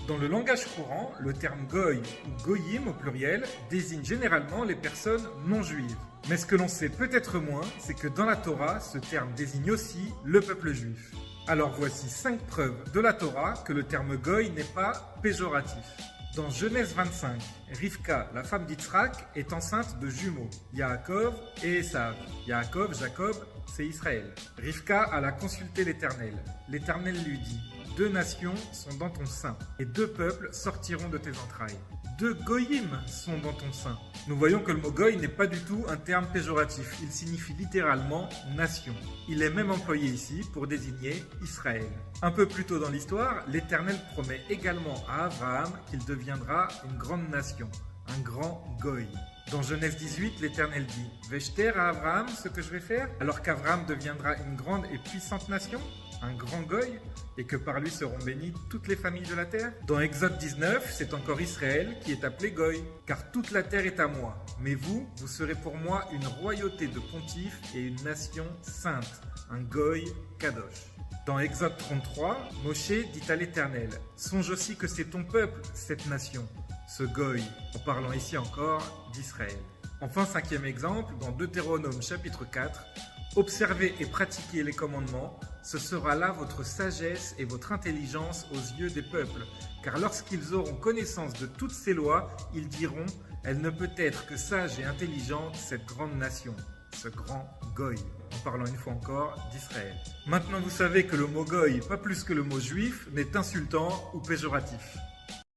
Dans le langage courant, le terme goy ou goyim au pluriel désigne généralement les personnes non juives. Mais ce que l'on sait peut-être moins, c'est que dans la Torah, ce terme désigne aussi le peuple juif. Alors voici 5 preuves de la Torah que le terme goy n'est pas péjoratif. Dans Genèse 25, Rivka, la femme d'Yitzhak, est enceinte de jumeaux, Yaakov et Esav. Yaakov, Jacob, c'est Israël. Rivka alla consulter l'Éternel. L'Éternel lui dit: 2 nations sont dans ton sein, et 2 peuples sortiront de tes entrailles. 2 goyim sont dans ton sein. Nous voyons que le mot goy n'est pas du tout un terme péjoratif, il signifie littéralement nation. Il est même employé ici pour désigner Israël. Un peu plus tôt dans l'histoire, l'Éternel promet également à Abraham qu'il deviendra une grande nation, un grand goy. Dans Genèse 18, l'Éternel dit: Vais-je à Abraham ce que je vais faire, alors qu'Abraham deviendra une grande et puissante nation, un grand goy, et que par lui seront bénies toutes les familles de la terre? Dans Exode 19, c'est encore Israël qui est appelé goy, car toute la terre est à moi. Mais vous serez pour moi une royauté de pontifes et une nation sainte, un goy kadosh. Dans Exode 33, Moshe dit à l'Éternel: Songe aussi que c'est ton peuple, cette nation, ce goy, en parlant ici encore d'Israël. Enfin, 5e exemple, dans Deutéronome chapitre 4, observez et pratiquez les commandements, ce sera là votre sagesse et votre intelligence aux yeux des peuples, car lorsqu'ils auront connaissance de toutes ces lois, ils diront: elle ne peut être que sage et intelligente, cette grande nation, ce grand goy, en parlant une fois encore d'Israël. Maintenant vous savez que le mot goy, pas plus que le mot juif, n'est insultant ou péjoratif.